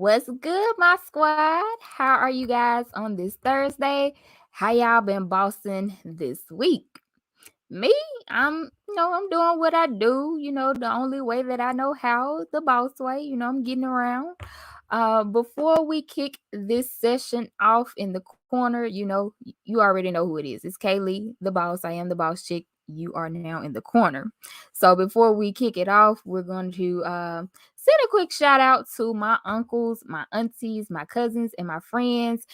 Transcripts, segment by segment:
What's good, my squad? How are you guys on this Thursday? How y'all been bossing this week? Me, I'm doing what I do, the only way that I know how, the boss way, I'm getting around. Before we kick this session off in the corner, you already know who it is. It's Kaylee, the boss. I am the boss chick. You are now in the corner. So before we kick it off, we're going to send a quick shout out to my uncles, my aunties, my cousins, and my friends.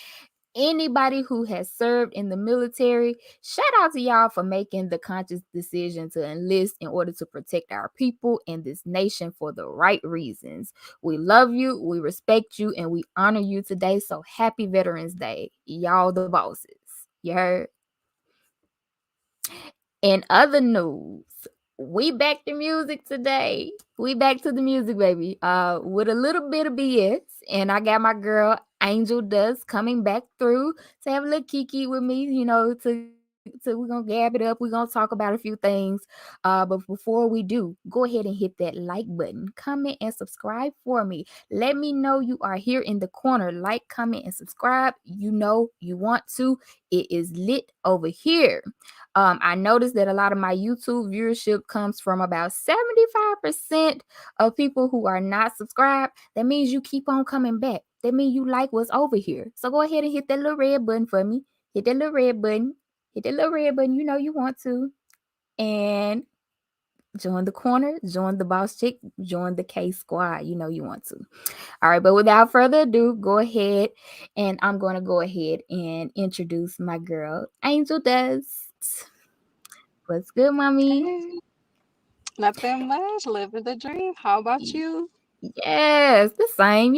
Anybody who has served in the military, shout out to y'all for making the conscious decision to enlist in order to protect our people and this nation for the right reasons. We love you, we respect you, and we honor you today. So happy Veterans Day. Y'all the bosses. You heard? In other news, we back to music today. We back to the music, baby. With a little bit of BS. And I got my girl Angel Dust coming back through to have a little kiki with me, to we're gonna gab it up. We're gonna talk about a few things. But before we do, go ahead and hit that like button, comment and subscribe for me. Let me know you are here in the corner. Like, comment, and subscribe. You know you want to. It is lit over here. I noticed that a lot of my YouTube viewership comes from about 75% of people who are not subscribed. That means you keep on coming back. That means you like what's over here. So go ahead and hit that little red button for me. Hit that little red button. Hit that little red button. You know you want to. And join the corner, join the boss chick, join the K squad. You know you want to. All right, but without further ado, go ahead and I'm going to go ahead and introduce my girl, Angel Dust. What's good, mommy? Hey, nothing much. Living the dream. How about you? Yes, the same.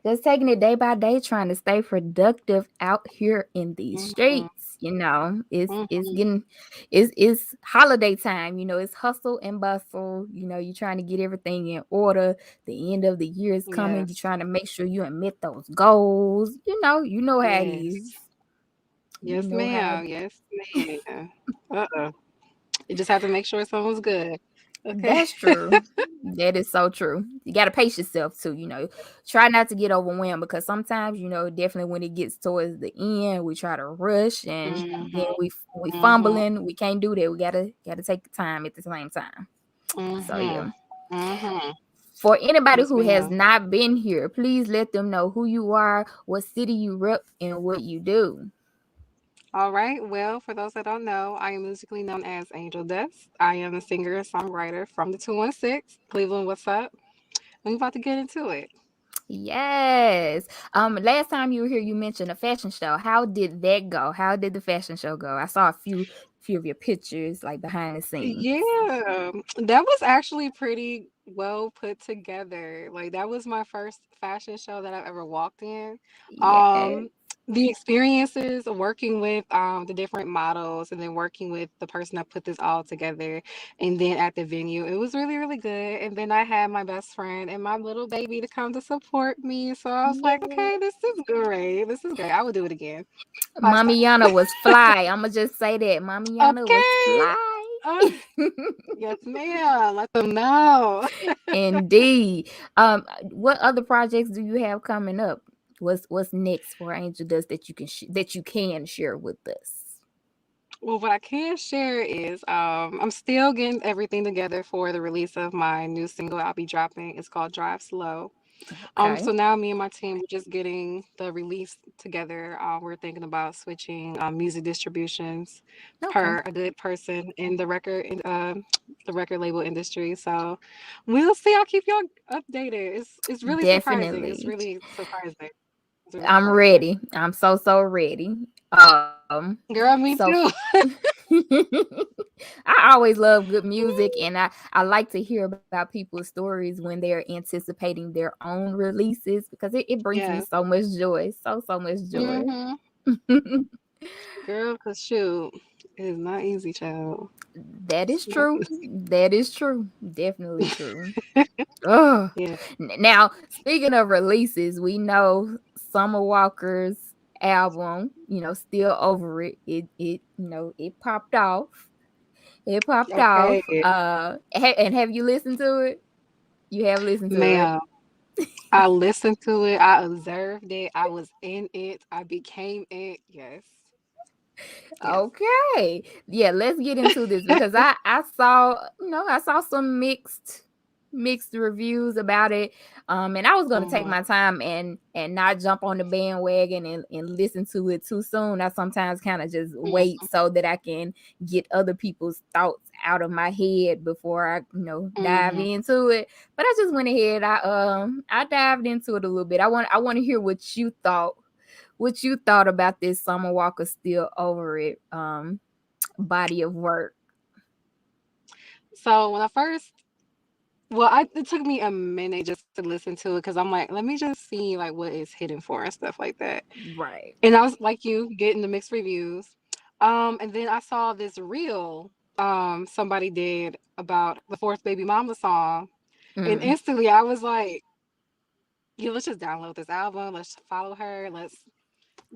Just taking it day by day, trying to stay productive out here in these Mm-hmm, streets. It's mm-hmm. getting it's holiday time. It's hustle and bustle. You're trying to get everything in order. The end of the year is coming. You're Yes, trying to make sure you admit those goals. You know how it is. yes, You yes, know how ma'am. Yes, ma'am. Uh-uh. You just have to make sure someone's good. Okay. That's true. That is so true. You got to pace yourself too, Try not to get overwhelmed because sometimes, definitely when it gets towards the end, we try to rush and then Mm-hmm, we mm-hmm, fumbling. We can't do that. We gotta take the time at the same time. So mm-hmm, yeah. mm-hmm. For anybody Yes, who has ma'am. not been here, please let them know who you are, what city you rep, and what you do. All right. Well, for those that don't know, I am musically known as Angel Dust. I am a singer and songwriter from the 216, Cleveland. What's up? I'm about to get into it. Yes. Last time you were here, you mentioned a fashion show. How did that go? How did the fashion show go? I saw a few of your pictures, like behind the scenes. Yeah, that was actually pretty well put together. Like that was my first fashion show that I've ever walked in. Yeah. Um, the experiences of working with the different models and then working with the person that put this all together and then at the venue, it was really, really good. And then I had my best friend and my little baby to come to support me. So I was like, Yeah. okay, this is great. This is great. I would do it again. Five Mommy stars. Yana was fly. I'ma just say that. Mommy Yana was Okay. fly. Uh, yes, ma'am. Let them know. Indeed. What other projects do you have coming up? What's next for Angel Dust that that you can share with us? Well, what I can share is I'm still getting everything together for the release of my new single I'll be dropping. It's called Drive Slow. Okay. So now me and my team we're just getting the release together. We're thinking about switching music distributions Okay. per a good person in the record label industry. So we'll see. I'll keep y'all updated. It's really surprising. It's Definitely. really surprising. It's really I'm surprising. ready. I'm so ready. So Girl, me too. I always love good music and I like to hear about people's stories when they're anticipating their own releases because it brings me Yes. so much joy. So much joy. Mm-hmm. Girl, cause shoot, it is not easy, child. That It's is not true. easy. That is true. Definitely true. Oh, Yeah. now speaking of releases, we know Summer Walker's album, Still Over It. It popped off. It popped Okay. off. And have you listened to it? You have listened to it. Ma'am. I listened to it. I observed it. I was in it. I became it. Yes. Yes. Okay. Yeah, let's get into this because I saw, I saw some mixed reviews about it. And I was going to take Mhm. my time and not jump on the bandwagon and listen to it too soon. I sometimes kind of just wait so that I can get other people's thoughts out of my head before I, dive Mhm. into it. But I just went ahead. I dived into it a little bit. I want to hear what you thought about this Summer Walker Still Over It body of work. So when I first, well, it took me a minute just to listen to it because I'm like, let me just see like what it's hidden for and stuff like that. Right. And I was like you, getting the mixed reviews. And then I saw this reel somebody did about the fourth baby mama song. And Mm. instantly I was like, yeah, let's just download this album. Let's follow her. Let's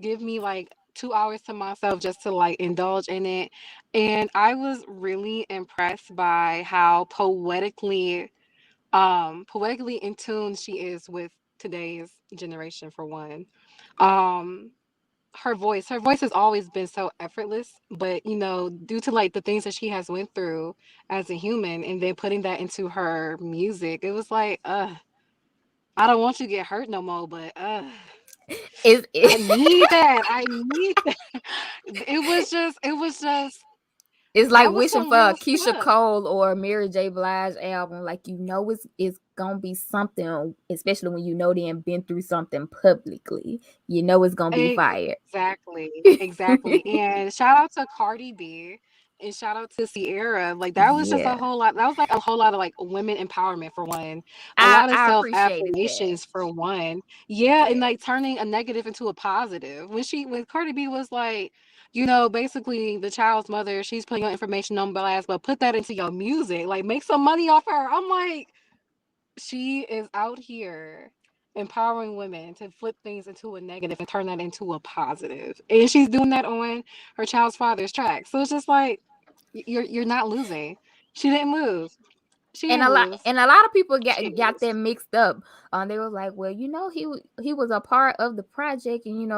give me like 2 hours to myself just to like indulge in it. And I was really impressed by how poetically in tune she is with today's generation for one. Um her voice has always been so effortless, but due to like the things that she has went through as a human and then putting that into her music, it was like, I don't want you to get hurt no more, but Is I it, need that. I need that. It was just it's like that was wishing some for a real Keisha stuff. Cole or a Mary J. Blige album. Like it's gonna be something, especially when they have been through something publicly. It's gonna be fire. Exactly, exactly. And shout out to Cardi B and shout out to Sierra. Like that was just a Yeah. whole lot. That was like a whole lot of like women empowerment for one. A I lot of I self appreciated that. affirmations for one. Yeah, and Yeah. like turning a negative into a positive. When Cardi B was like, basically the child's mother, she's putting your information on blast, but put that into your music. Like make some money off her. I'm like, she is out here empowering women to flip things into a negative and turn that into a positive. And she's doing that on her child's father's track. So it's just like you're not losing. She didn't lose. She and didn't a lot lose. and a lot of people She got didn't got lose. that mixed up. They was like, well, he was a part of the project, and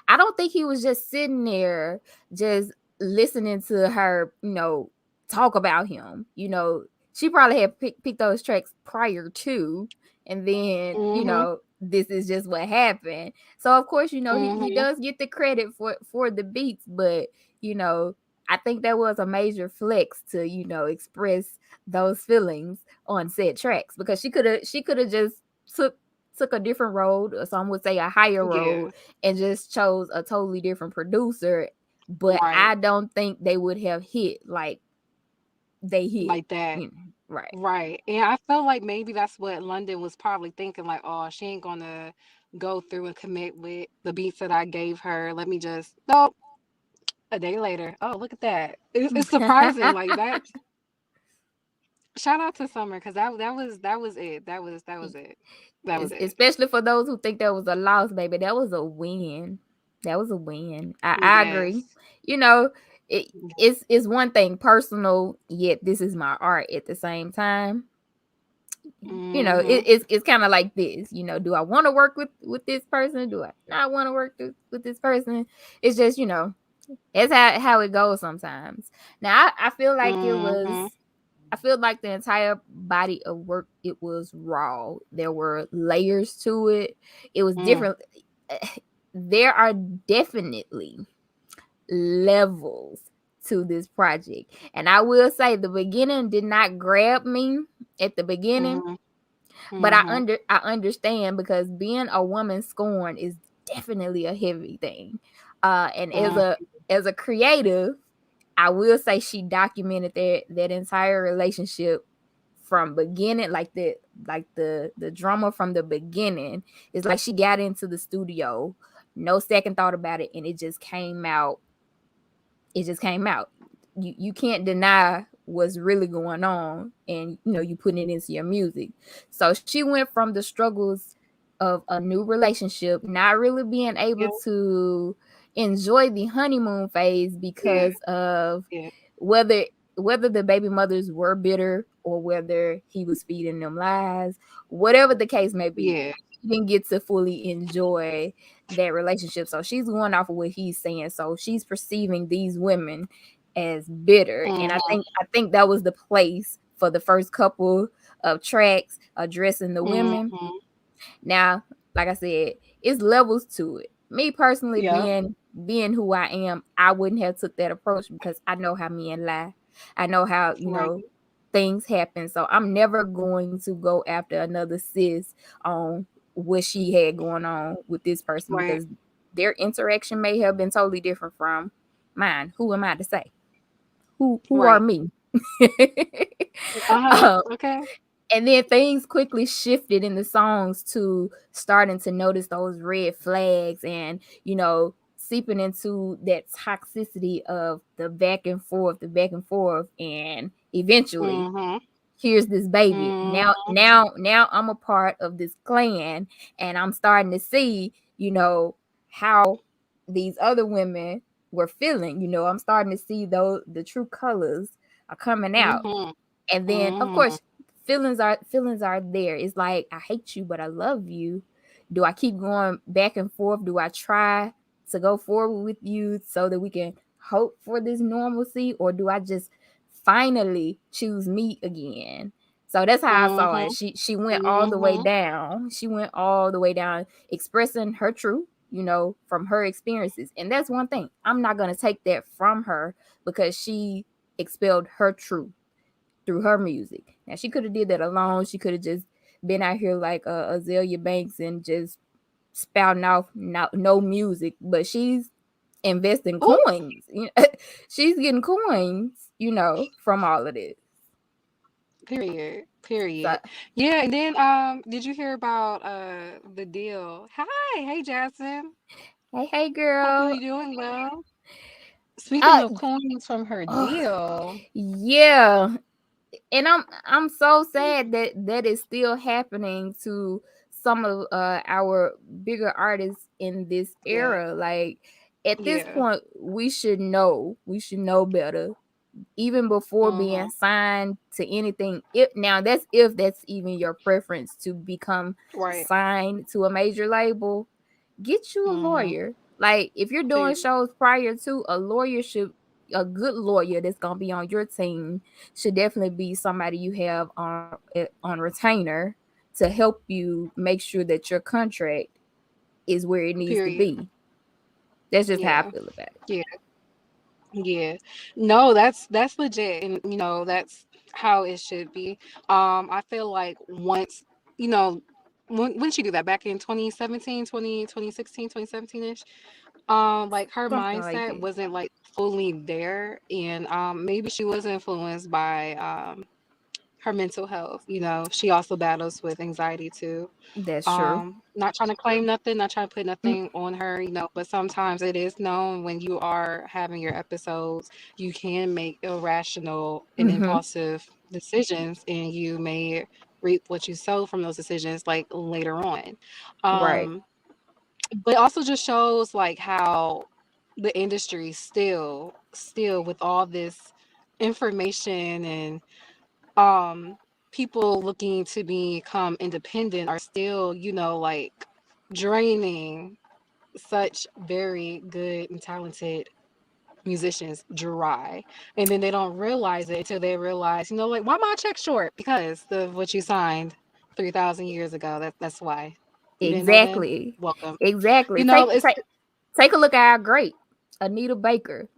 I don't think he was just sitting there just listening to her, talk about him. She probably had picked those tracks prior to, and then Mhm. this is just what happened. So of course, he Mhm. does get the credit for the beats, but you know I think that was a major flex to express those feelings on said tracks, because she could have just took a different road, or some would say a higher Yeah. road, and just chose a totally different producer. But Right. I don't think they would have hit like they hit. Like that. Right. Right. And I feel like maybe that's what London was probably thinking, like, oh, she ain't gonna go through and commit with the beats that I gave her. Let me just nope. A day later. Oh, look at that. It's surprising like that. Shout out to Summer because that was it. That was it. That was it. Especially for those who think that was a loss, baby. That was a win. That was a win. I agree. Yes. You know, it's one thing personal, yet this is my art at the same time. Mm-hmm. It's kind of like this. Do I want to work with this person? Do I not want to work with this person? It's just it's how it goes sometimes. Now I feel like Mm-hmm. I feel like the entire body of work, it was raw. There were layers to it. It was Mm. different. There are definitely levels to this project. And I will say the beginning did not grab me at the beginning, Mm-hmm. but Mm-hmm. I understand, because being a woman scorned is definitely a heavy thing. And Mm-hmm. as a creative, I will say she documented that entire relationship from beginning, like the drama from the beginning. It's like she got into the studio, no second thought about it, and it just came out. It just came out. You can't deny what's really going on, and you putting it into your music. So she went from the struggles of a new relationship, not really being Yeah. able to enjoy the honeymoon phase Yeah. because of Yeah. whether whether the baby mothers were bitter, or whether he was feeding them lies, whatever the case may be. Yeah. He didn't get to fully enjoy that relationship. So she's going off of what he's saying. So she's perceiving these women as bitter. And Mhm. I think that was the place for the first couple of tracks addressing the women. Mhm. Now, like I said, it's levels to it. Me personally, Yep. being who I am, I wouldn't have took that approach because I know how men lie. I know how, Right. things happen. So I'm never going to go after another sis on what she had going on with this person Right. because their interaction may have been totally different from mine. Who am I to say? Who are Right. me? Uh-huh. um, Okay. and then things quickly shifted in the songs to starting to notice those red flags and, seeping into that toxicity of the back and forth. And eventually, Mhm. here's this baby. Now, Mhm. now, now I'm a part of this clan and I'm starting to see, how these other women were feeling. I'm starting to see those the true colors are coming out. Mhm. And then of Mhm. course feelings are there. It's like I hate you, but I love you. Do I keep going back and forth? Do I try to go forward with you so that we can hope for this normalcy? Or do I just finally choose me again? So that's how I saw Mhm. it. She went all the way Mhm. down. She went all the way down, expressing her truth, from her experiences. And that's one thing. I'm not gonna take that from her because she expelled her truth through her music. Now she could have did that alone. She could have just been out here like Azalea Banks and just spouting off no music, but she's investing Ooh. coins. She's getting coins, from all of this. Period. So Period. Yeah, and then did you hear about the deal? Hi, hey Jasmine. hey Hopefully girl. you're doing well. Speaking Uh of coins from her oh, deal. yeah. And I'm so sad that that is still happening to some of our bigger artists in this Yeah. era. Like at this Yeah. point, we should know better even before being Mhm. signed to anything. If that's even your preference to become Right. signed to a major label, get you a Mhm. lawyer. Like if you're doing Period. shows prior to, a good lawyer that's gonna be on your team should definitely be somebody you have on retainer to help you make sure that your contract is where it needs to Period. be. That's just how I Yeah. feel about it. Yeah. Yeah. No, that's legit. And that's how it should be. I feel like once, you know, when did she do that? Back in 2017, 2016, 2017 ish. Like her Something like mindset that. wasn't like fully there, and maybe she was influenced by her mental health. She also battles with anxiety too. That's true. Not trying to claim nothing, not trying to put Mm, nothing on her, but sometimes it is known when you are having your episodes, you can make irrational and mm-hmm. impulsive decisions, and you may reap what you sow from those decisions like later on. Right. Um, but it also just shows like how the industry still with all this information and people looking to become independent are still, like draining such very good and talented musicians dry. And then they don't realize it until they realize, like, why my check short? Because of what you signed 3,000 years ago. That's why. You didn't know then? Exactly. Welcome. Exactly. It's Take a look at our great Anita Baker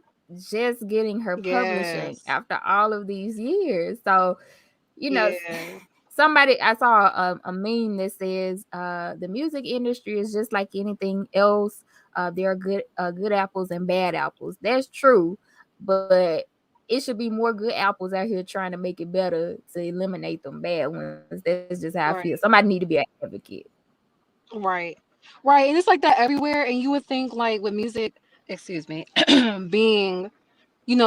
just getting her publishing yes. after all of these years. So, you know, Yeah. somebody I saw a meme that says the music industry is just like anything else. There are good apples and bad apples. That's true, but it should be more good apples out here trying to make it better to eliminate them bad ones. That's just how I feel. Right. Somebody need to be an advocate. Right. Right. And it's like that everywhere. And you would think like with music, excuse me, being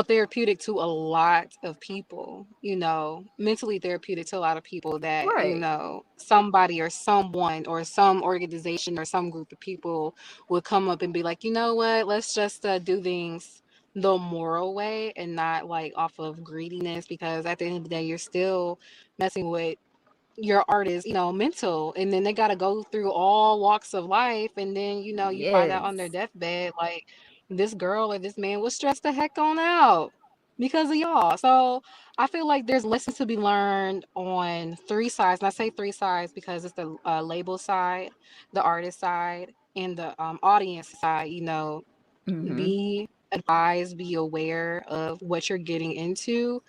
therapeutic to a lot of people, mentally therapeutic to a lot of people that, Right. somebody or someone or some organization or some group of people would come up and be like, you know what, let's just do things the moral way and not like off of greediness, because at the end of the day you're still messing with your artist, mental, and then they got to go through all walks of life, and then you find out on their Yes. deathbed like this girl or this man was stressed the heck on out because of y'all. So I feel like there's lessons to be learned on three sides, and I say three sides because it's the label side, the artist side, and the audience side. Mm-hmm. Be advised, be aware of what you're getting into,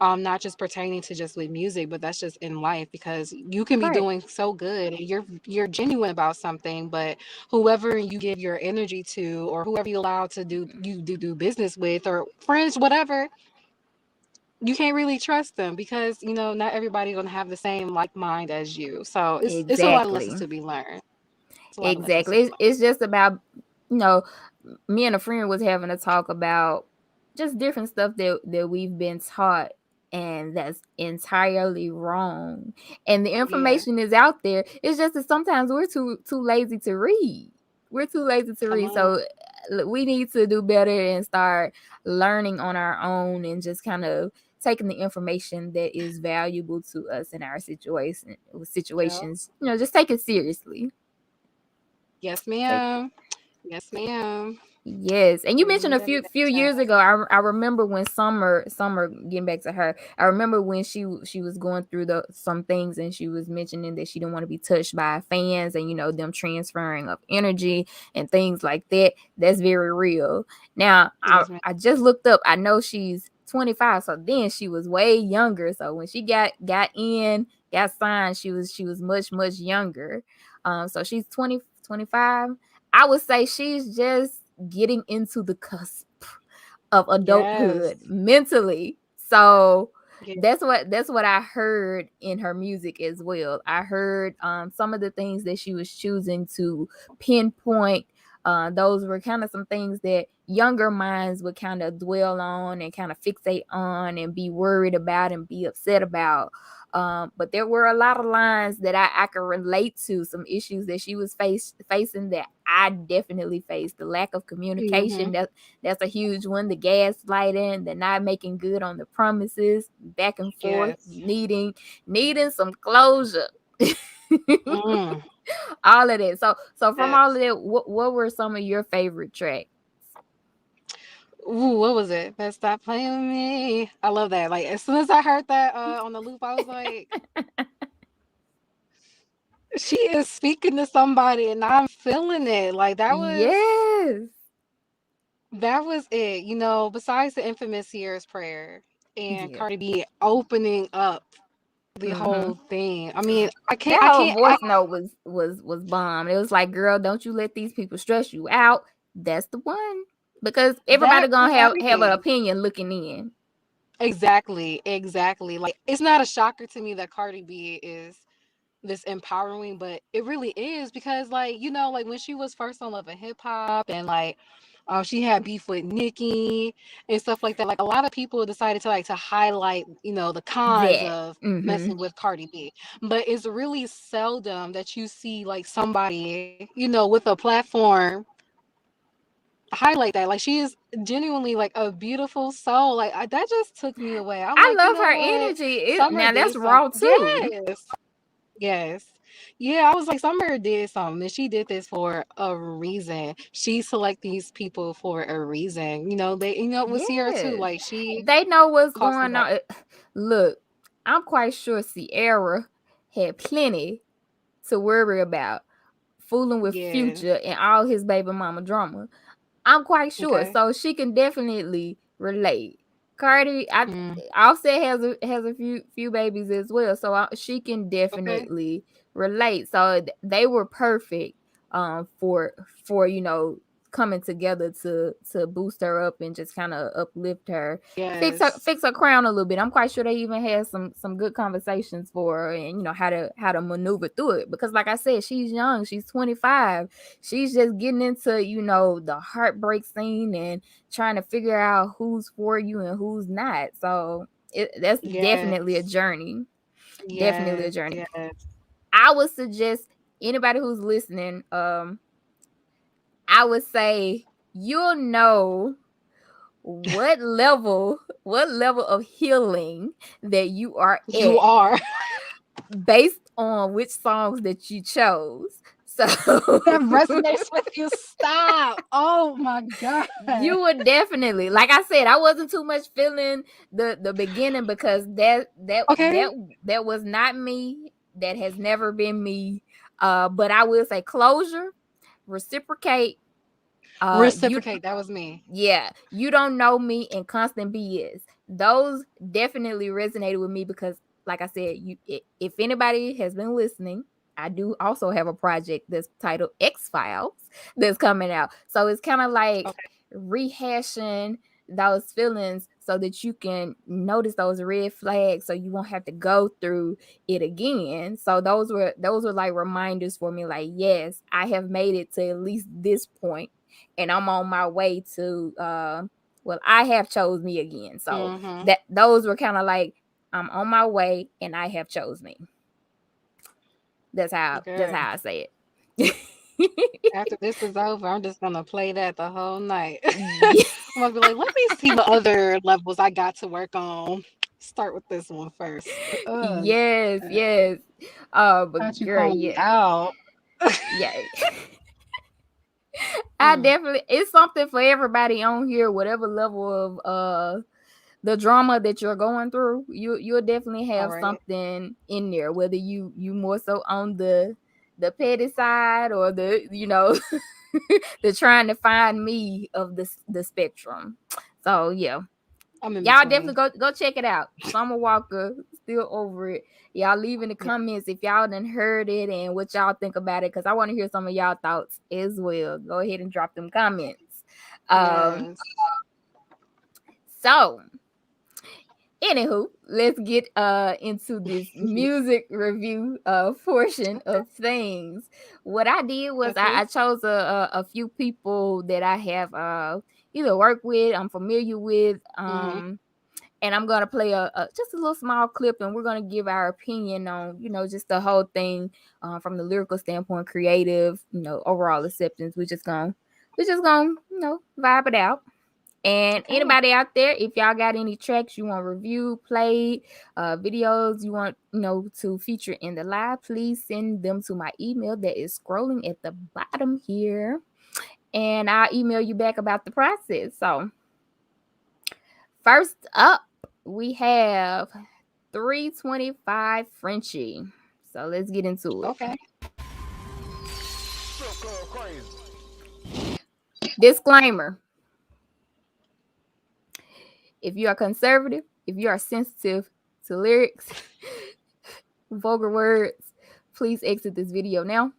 not just pertaining to just with music, but that's just in life, because you can be Right. doing so good and you're genuine about something, but whoever you give your energy to, or whoever you allow to do business with, or friends, whatever, you can't really trust them, because not everybody's gonna have the same like mind as you. So it's a lot of lessons Exactly. to be learned. It's a lot of lessons to Exactly. be It's just about, you know, me and a friend was having a talk about just different stuff that we've been taught, and that's entirely wrong. And the learned. Yeah, information is out there. It's just that sometimes we're too lazy to read. We're too lazy to come read. on. So we need to do better and start learning on our own, and just kind of taking the information that is valuable to us in our Yeah. situations, just take it seriously. Yes, Take ma'am. Yes, ma'am. Yes, and you We're mentioned doing a better few than years ago. I remember when Summer, getting back to her. I remember when she was going through some things, and she was mentioning that she didn't want to be touched by fans, and them transferring of energy and things like that. That's very real. Now, I Yes, ma'am. I just looked up. I know she's 25, so then she was way younger. So when she got signed, she was much younger. So she's 25. I would say she's just getting into the cusp of Yes. adulthood mentally. So Yeah. that's what I heard in her music as well. I heard some of the things that she was choosing to pinpoint. Those were kind of some things that younger minds would kind of dwell on and kind of fixate on and be worried about and be upset about. But there were a lot of lines that I could relate to, some issues that she was facing that I definitely faced. The lack of Mm-hmm. communication, that's a huge one. The gaslighting, the not making good on the promises, back and forth, Yes. needing some closure. Mm. All of that. So from all Yes. of that, what were some of your favorite tracks? Ooh, what was it? Better stop playing with me. I love that. Like as soon as I heard that on the loop, I was like, she is speaking to somebody, and I'm feeling it. Like Yes. that was it. Besides the infamous Sierra's prayer and Yeah. Cardi B opening up the Mm-hmm. whole thing. I mean, I can't. That I whole can't. I, voice note was bomb. It was like, girl, don't you let these people stress you out. That's the one. Because that everybody gonna was have an everything. opinion looking in. Exactly. Exactly. Like it's not a shocker to me that Cardi B is this empowering, but it really is, because like like when she was first on Love and Hip Hop, and like she had beef with Nicki and stuff like that. Like a lot of people decided to highlight the cons That. of Mm-hmm. messing with Cardi B, but it's really seldom that you see like somebody with a platform highlight that. Like she is genuinely like a beautiful soul. Like that just took me away. I'm I like, you love know her what, energy. Summer Now that's did some. raw too. Yes. Yes. Yeah, I was like, Summer did something, and she did this for a reason. She select these people for a reason. They, with Sierra too. Yes. Like she They know what's cost them going back. on. Look, I'm quite sure Sierra had plenty to worry about, fooling with Yes. Future and all his baby mama drama. I'm quite sure. Okay. So she can definitely relate. Cardi, Mm, Offset has a few babies as well, so she can okay. definitely relate. So they were perfect, for coming together to boost her up and just kind of uplift her, Yes. fix her crown a little bit. I'm quite sure they even had some good conversations for her, and how to maneuver through it, because like I said, she's young, she's 25. She's just getting into the heartbreak scene and trying to figure out who's for you and who's not. So that's definitely a Yes. journey. Definitely a Yes. journey. Yes. I would suggest anybody who's listening, I would say you'll know what level of healing that you are You at are. based on which songs that you chose. So That resonates with you. Stop. Oh my God. you were definitely, like I said, I wasn't too much feeling the beginning because Okay. that was not me. That has never been me. But I will say closure, reciprocate. You Reciprocate. That was me. Yeah, you don't know me and constant BS. Those definitely resonated with me because, like I said, if anybody has been listening, I do also have a project that's titled X Files that's coming out. So it's kind of like Okay. rehashing those feelings so that you can notice those red flags so you won't have to go through it again. So those were like reminders for me, like, yes, I have made it to at least this point and I'm on my way to well, I have chose me again. So Mm-hmm. that those were kind of like I'm on my way and I have chose me. That's Good. how I say it. After this is over, I'm just gonna play that the whole night. Yeah. I'm gonna be like, let me see what other levels I got to work on. Start with this one first. Yes, yes. But How'd you girl, call me yeah. out? Yeah. I Mm, definitely it's something for everybody on here, whatever level of the drama that you're going through, you'll definitely all have right. something in there, whether you more so on the petty side or the trying to find me of the spectrum. So yeah, I'm in y'all definitely between. go check it out. Summer Walker, still over it. Y'all leave in the Yeah. comments if y'all done heard it and what y'all think about it, because I want to hear some of y'all thoughts as well. Go ahead and drop them comments. Um, Yes. so anywho, let's get into this music review portion of things. What I did was Okay. I chose a few people that I have either worked with, I'm familiar with, Mm-hmm. and I'm gonna play a just a little small clip, and we're gonna give our opinion on just the whole thing from the lyrical standpoint, creative, overall acceptance. We're just gonna vibe it out. And Okay. anybody out there, if y'all got any tracks you want review, played, videos you want to feature in the live, please send them to my email that is scrolling at the bottom here, and I'll email you back about the process. So first up, we have 325 Frenchie. So let's get into it. Okay. Disclaimer: if you are conservative, if you are sensitive to lyrics, vulgar words, please exit this video now.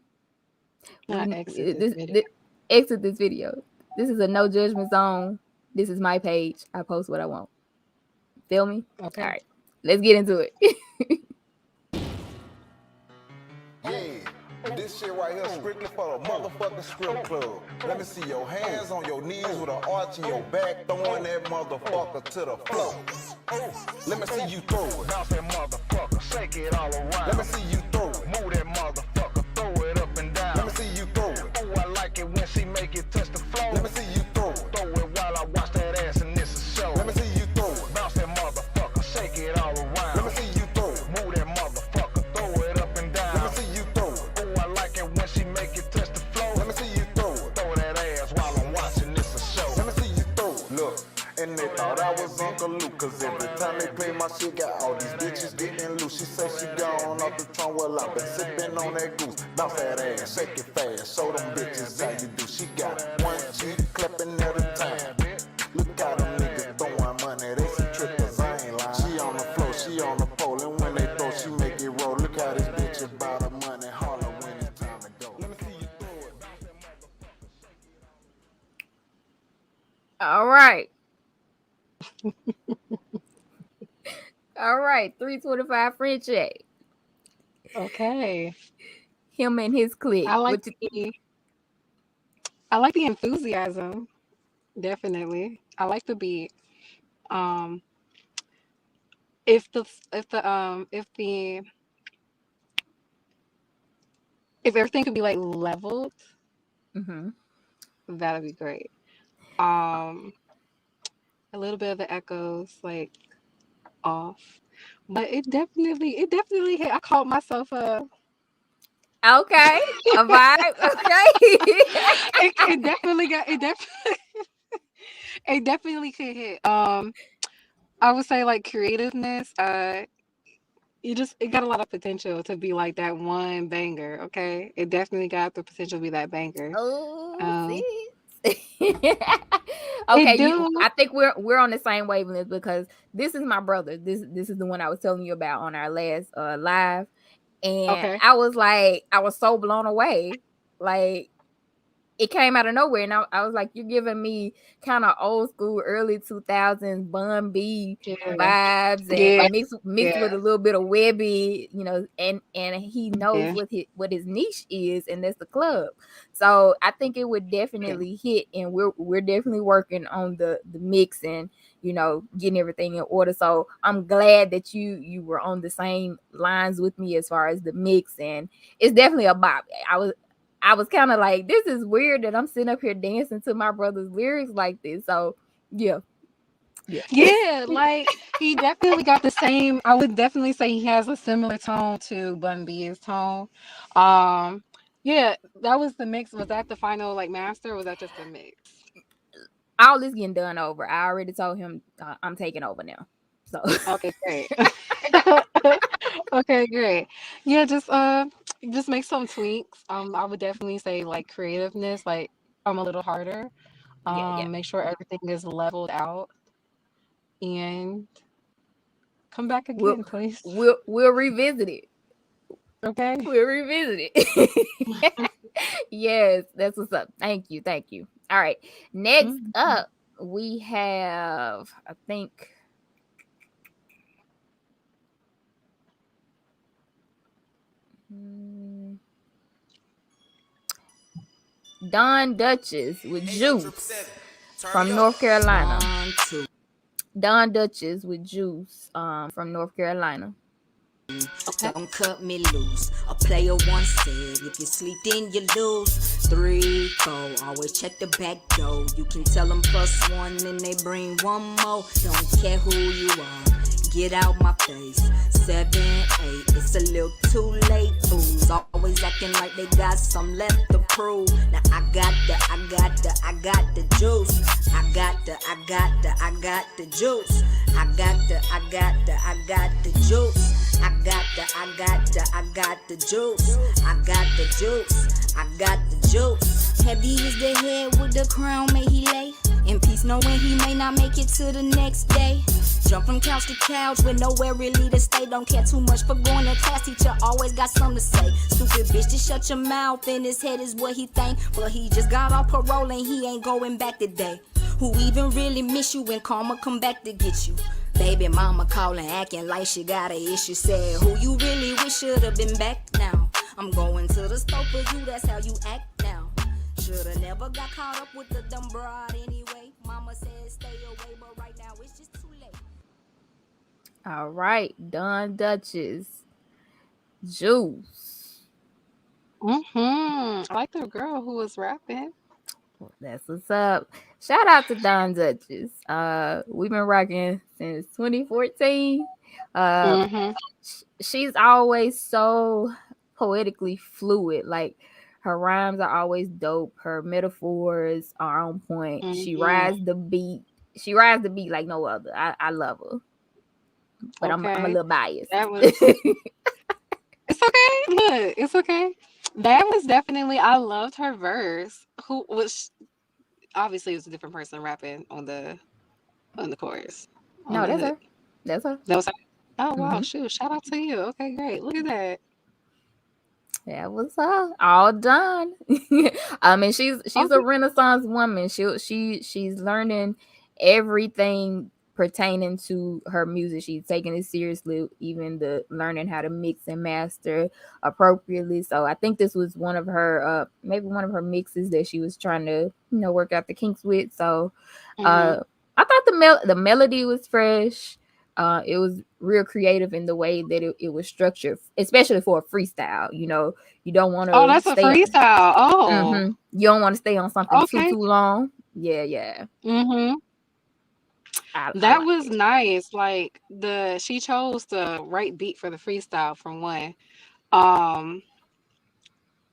I We exit this video. this exit this video. This is a no judgment zone. This is my page. I post what I want. Feel me? All Okay. right. Let's get into it. Yeah, this shit right here strictly for the motherfucking strip club. Let me see your hands on your knees with an arch in your back, throwing that motherfucker to the floor. Let me see you throw it. Bounce that motherfucker, shake it all around. Let me see you throw it. Move that motherfucker, throw it up and down. Let me see you throw it. Ooh, I like it when she make it touch the floor. Let me see you throw it. Throw it while I watch that ass and it's a show. Let me see you throw it. Bounce that motherfucker, shake it all around. Let me see you throw it. Move that motherfucker, throw it up and down. Let me see you throw it. Ooh, I like it when she make it touch the floor. Let me see you throw it. Throw that ass while I'm watching this a show. Let me see you throw it. Look, and they thought I was Uncle Luke, cause every time they play my shit, got all these bitches getting loose. She say she gone off the trunk, well I been sipping on that goose. Bounce that ass, shake it fast, show them bitches how you do. She got one cheek clapping at a time. Look how them niggas throwing money, they some trippers, I ain't lying. She on the floor, she on the pole, and when they throw, she make it roll. Look how this bitch about the money, holler when it's time to go. Let me see you throw it. All right. All right. 325 Frenchie. Okay. Him and his clique. I like the enthusiasm. Definitely. I like the beat. Um, if the if the if everything could be like leveled, Mm-hmm. that'd be great. Um, a little bit of the echoes like off. But it definitely hit. I called myself Okay, a vibe. Okay. it definitely got it definitely it definitely could hit. I would say like creativeness, it got a lot of potential to be like that one banger, okay? It definitely got the potential to be that banger. Oh, Um sis. it Okay, do. I think we're on the same wavelength because this is my brother. This is the one I was telling you about on our last live, and Okay. I was so blown away. Like it came out of nowhere, and I was like, "You're giving me kind of old school, early 2000s Bun B Yeah. vibes, Yeah. and mixed Yeah. with a little bit of Webby, you know." And he knows Yeah. what his niche is, and that's the club. So I think it would Yeah. definitely hit, and we're definitely working on the mix and getting everything in order. So I'm glad that you were on the same lines with me as far as the mix, and it's definitely a bop. I was kind of like, this is weird that I'm sitting up here dancing to my brother's lyrics like this. So, yeah, yeah. Yeah, like he definitely got the same. I would definitely say he has a similar tone to Bun B's tone. Um, yeah, that was the mix. Was that the final like master? Or was that just a mix? All this getting done over. I already told him I'm taking over now. So, Okay, great. Okay, great. Yeah, just make some tweaks. I would definitely say like creativeness, like a little harder. yeah, yeah. Make sure everything is leveled out and come back We'll again, please. we'll revisit it. Okay. We'll revisit it. Yes, that's what's up. Thank you, thank you. All right, next Mhm. up we have I think. hmm, Don Duchess with Juice from North Carolina. Don Duchess with Juice from North Carolina. Okay. Don't cut me loose. A player once said, if you sleep, then you lose. 3, 4, always check the back door. You can tell them +1 and they bring one more. Don't care who you are, get out my face. 7, 8, it's a little too late. Fools always acting like they got some left to prove. Now I got the juice. I got the juice. I got the juice. I got the juice. I got the juice. Heavy is the head with the crown, may he lay in peace, knowing he may not make it to the next day. Jump from couch to couch with nowhere really to stay. Don't care too much for going to class. Teacher always got something to say. Stupid bitch, just shut your mouth. In his head is what he think, but he just got off parole and he ain't going back today. Who even really miss you when karma come back to get you? Baby mama calling, acting like she got an issue. Said, who you really wish should have been back now? I'm going to the store for you, that's how you act now. Shoulda never got caught up with the dumb broad anyway. Mama said stay away, but right now it's just too late. All right, Don Duchess, Juice. I like the girl who was rapping. That's what's up. Shout out to Don Duchess. We've been rocking since 2014. Uh, Mm-hmm. she's always so poetically fluid. Like her rhymes are always dope. Her metaphors are on point. She Mm-hmm. rides the beat. She rides the beat like no other. I love her, but I'm a Okay. little biased. That was It's okay. Look, it's okay. That was definitely I loved her verse. Who was obviously it was a different person rapping on the chorus. On No, the that's hook. her. That's her. That was her. Oh wow, hmm shoot. Shout out to you. Okay, great. Look at that. That was her. All done. I mean, she's a Okay. Renaissance woman. She's learning everything pertaining to her music. She's taking it seriously, even the learning how to mix and master appropriately. So I think this was one of her maybe one of her mixes that she was trying to, work out the kinks with. So Mm-hmm. I thought the melody was fresh. It was real creative in the way that it was structured, especially for a freestyle. You don't want Oh, to that's a stay. freestyle. Oh, You don't want to stay on something too okay. long. Yeah, yeah. Mm-hmm. I That like was it. nice. Like she chose the right beat for the freestyle from one. Um,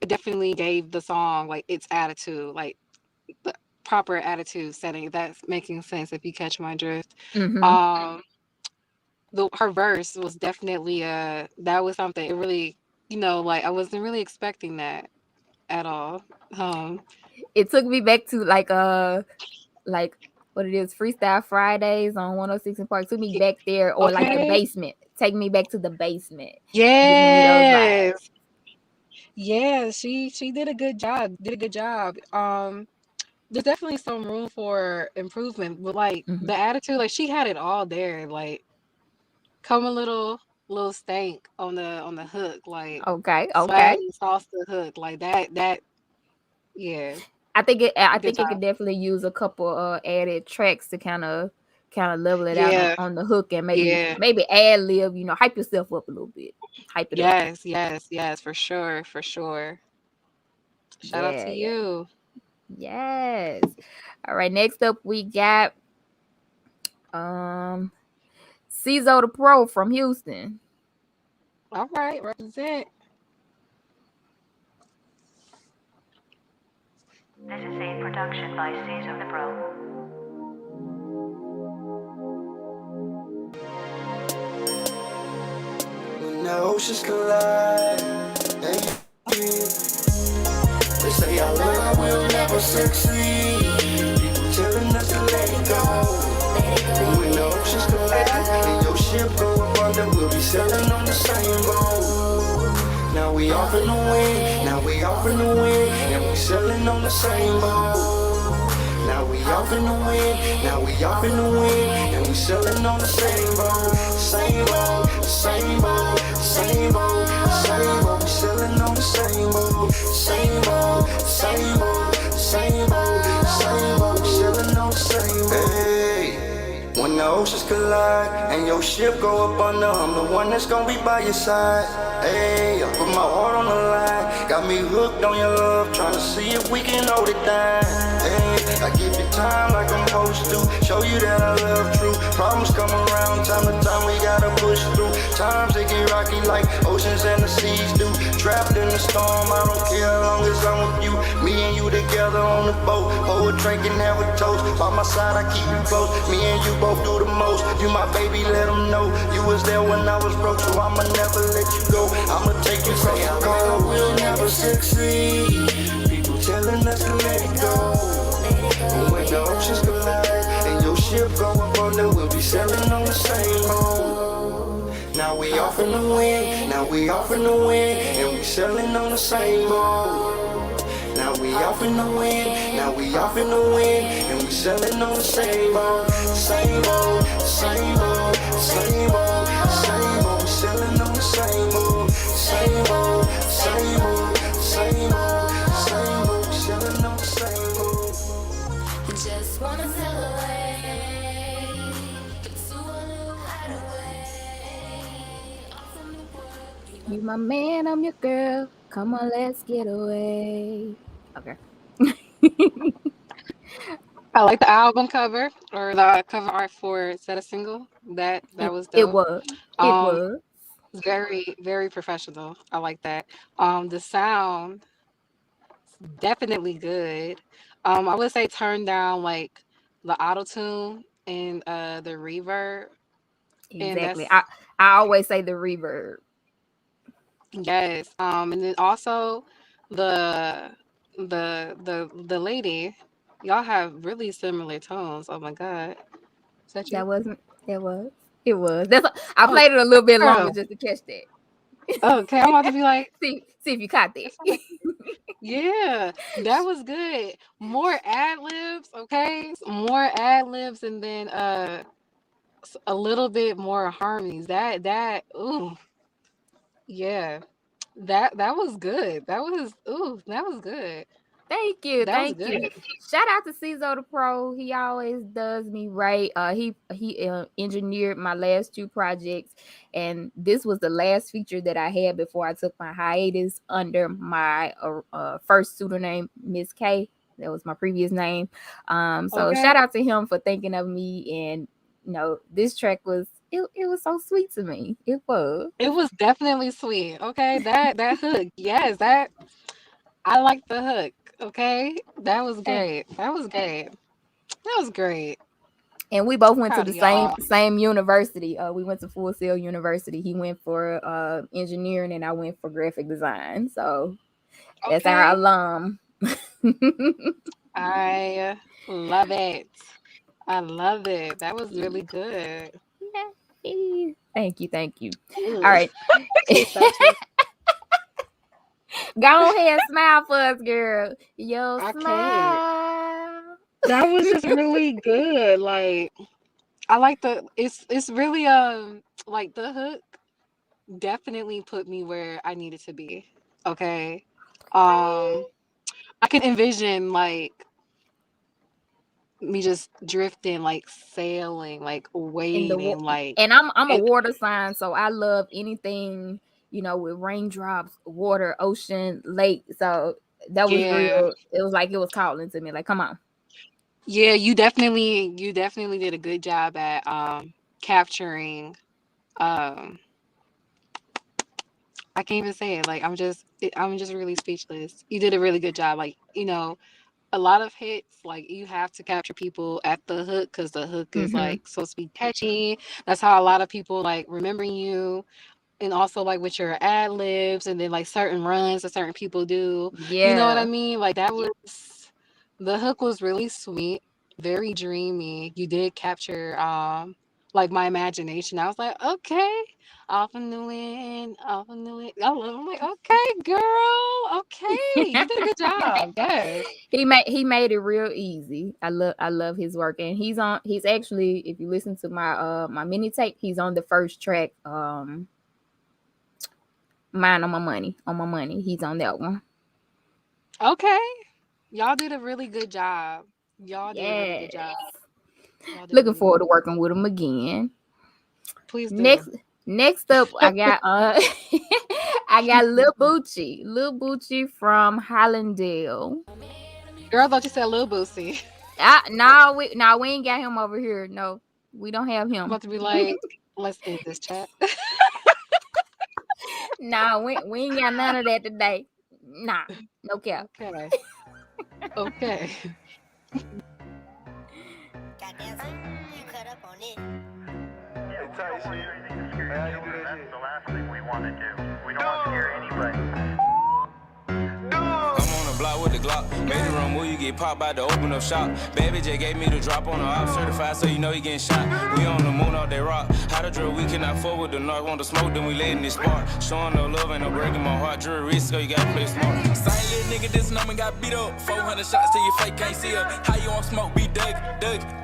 it definitely gave the song like its attitude, like the proper attitude setting. If that's making sense if you catch my drift. Mm-hmm. Um, her verse was definitely that was something. It really, like I wasn't really expecting that at all. Um, It took me back to like what it is, Freestyle Fridays on 106 and Park. Took me y- back there, or like the okay. basement. Take me back to the basement, giving me those vibes. Yes. Yeah, she did a good job. Did a good job. There's definitely some room for improvement, but like Mhm. the attitude, like she had it all there. Like come a little stank on the hook, like Okay, swag okay. and sauce the hook, like that. Yeah, I good think it job. could definitely use a couple added tracks to kind of level it out Yeah, on the hook, and yeah. maybe ad lib, hype yourself up a little bit. Hype it up. Yes, yes, yes, for sure, for sure. Shout out to Yeah, yeah. you. Yes. All right, next up we got um CZO the Pro from Houston. All right, represent. This is a production by Sooooooooo the Pro. When the oceans collide, and you breathe. They say our love will never succeed. People telling us to let it go. And when the oceans collide, and your ship go up under, we'll be sailing on the same boat. Now we off in the wind, now we off in the wind, and we sailing on the same boat. Now we off in the wind, now we off in the wind, and we sailing on the same boat. Same boat, same boat, same boat, same boat. We sailing on the same boat. Same boat, same boat, same boat, same boat. We sailing on the same boat. Hey, when the oceans collide and your ship go up under, I'm the one that's gonna be by your side. Hey, I put my heart on the line, got me hooked on your love, trying to see if we can hold it down. Hey, I give you time like I'm supposed to, show you that I love true. Problems come around, time to time we gotta push through. Times they get rocky like oceans and the seas do. Trapped in the storm, I don't care as long as I'm with you. Me and you together on the boat, hold a drink and have a toast. By my side I keep you close, me and you both do the most. You my baby, let them know you was there when I was broke, so I'ma never let you go. I'ma take you from your car, we'll never succeed. People telling us to let it go. And when the oceans collide and your ship go up under, we'll be sailing on the same boat. Now we off in the wind, now we off in the wind, and we sailing on the same boat. Now we off in the wind, now we off in the wind, and we sailing on the same boat. Same boat, same boat, same boat, same boat. We sailing on the same boat. Same boat, same boat, same boat, same boat. We sailing on the same boat. Just wanna sail away to a new hideaway. Off in the world. You my man, I'm your girl. Come on, let's get away. Okay. I like the album cover or the cover art for Set a Single. That it was it dope. was. It Um, was. very very professional. I like that. The sound definitely good. I would say turn down like the auto tune and the reverb, and Exactly. that's I always say the reverb. yes. And then also the the lady, y'all have really similar tones. Oh my god, is that you? That wasn't it was. It was. I Oh played it a little bit longer girl. just to catch that. Okay, I'm about to be like, See if you caught that. yeah, that was good. More ad libs, okay? More ad libs, and then a little bit more harmonies. That ooh, yeah. That was good. That was good. Thank you, That was thank you. good. Shout out to CZO the Pro. He always does me right. He engineered my last two projects, and this was the last feature that I had before I took my hiatus under my first pseudonym, Miss K. That was my previous name. So Okay. shout out to him for thinking of me. And this track was it was so sweet to me. It was. It was definitely sweet. Okay. That hook. Yes, that I like the hook. Okay. That was great. That was great. That was great. And we both went to Proud the of y'all. same university. We went to Full Sail University. He went for engineering, and I went for graphic design. So that's our Okay. alum. I love it. I love it. That was really good. Yeah. Thank you. Ugh. All right. She's so true. Go ahead, smile for us, girl. Yo, I can't. smile. That was just really good. Like I like it's really like the hook definitely put me where I needed to be. Okay. I can envision like me just drifting, like sailing, like In the waiting, like and I'm a it, water sign, so I love anything with raindrops, water, ocean, lake. So that was yeah. real. It was like it was calling to me. Like, come on. Yeah, you definitely did a good job at capturing um I can't even say it. Like I'm just really speechless. You did a really good job. Like, a lot of hits, like you have to capture people at the hook because the hook is Hmm. like supposed to be catchy. That's how a lot of people like remembering you. And also like with your ad libs and then like certain runs that certain people do. You know what I Yeah. mean? Like that was the hook was really sweet, very dreamy. You did capture like my imagination. I was like, okay, off and new it, off and new it. I'm like, okay, girl, okay, you did a good job. Yes. He made it real easy. I love his work, and he's actually, if you listen to my mini tape, he's on the first track. Mine on my money. He's on that one. Okay. Y'all did a really good job. Y'all did a really good Yes. job. Y'all did a Looking really good forward to job. working with him again. Please do. Next up, I got I got Lil Bucci from Hollandale. Girl, I thought you said Lil Boosie. No, we ain't got him over here. No, we don't have I'm him. about to be like, let's end this chat. No, we ain't got none of that today. Nah, no cap. Okay. Okay. Goddamn, you cut up on it. That's the last thing we want to do. We don't want to scare anybody. I'm on the block with the Glock. Made the wrong move, you get popped by the open up shop. Baby J gave me the drop on the op. Certified, so you know you getting shot. We on the moon all day rock. How to drill, we cannot fuck with the north. Want to smoke, then we lay in this spark. Showing no love, ain't no breaking my heart. Drill risk, so you gotta play smart. Same little nigga, this number got beat up. 400 shots till your fake can't see up. How you on smoke, be Doug.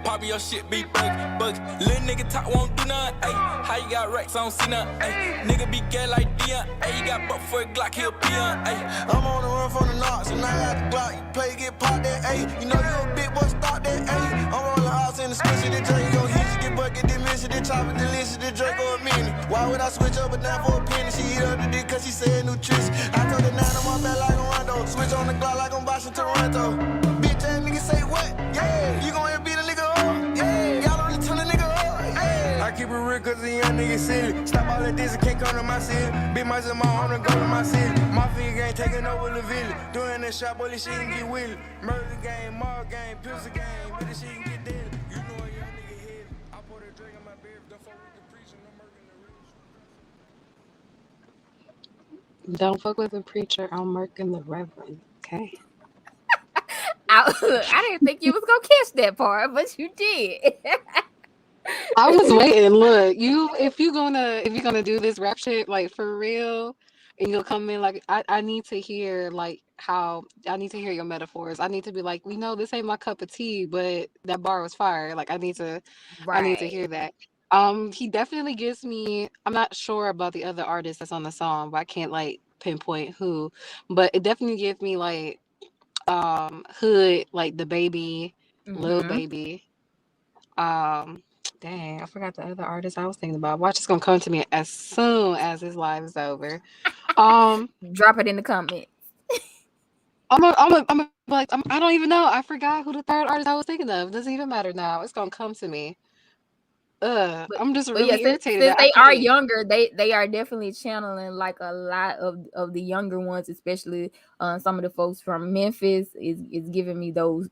Poppin' your shit, be bug. Little nigga talk, won't do nothing, ayy. How you got racks, I don't see nothing, ayy. Nigga be gay like Dion, ayy. You got buck for a Glock, he'll be on, ayy. I'm on the run from the knocks, and I got the Glock. You play, get popped that, ayy. You know you a big boy, stop that, ayy. I'm rolling house in the switch of the Drake. Gon' hit you, get bucket, then miss it, then chop it, delicious, the Drake or a minute. Why would I switch up a dime for a penny? She eat up the dick cause she said nutrition. I told her 9 on my back like a Rondo. Switch on the Glock like I'm Boston Toronto. Bitch ass nigga say what? Yeah. You gon' beat a nigga up? Yeah. Y'all don't really turn a nigga up? Yeah. I keep it real cause the young nigga silly. Stop all that this and can't come to my city. Big myself my own and go to my city. My finger ain't taking over the village. Doing that shot, boy, this shit can get willy. Murder game, mall game, pistol game. But this shit can get deadly. You know a young nigga head. I put a drink on my beard. Don't fuck with the preacher, no murder in the rich. Don't fuck with the preacher. I'm murking the reverend. Okay. I didn't think you was gonna catch that part, but you did. I was waiting. Look, if you're gonna do this rap shit like for real, and you'll come in like I need to hear like how I need to hear your metaphors. I need to be like, this ain't my cup of tea, but that bar was fire. Like I need to Right. hear that. He definitely gives me. I'm not sure about the other artist that's on the song, but I can't like pinpoint who. But it definitely gives me like hood, like the baby, Lil Mm-hmm. Baby. Dang, I forgot the other artist I was thinking about. Watch, it's gonna come to me as soon as this live is over. Um, Drop it in the comments. I'm gonna But I don't even know. I forgot who the third artist I was thinking of. Doesn't even matter now. It's gonna come to me. But I'm just but yeah, really irritated since that I they are can't. younger, they are definitely channeling like a lot of the younger ones, especially some of the folks from Memphis is giving me those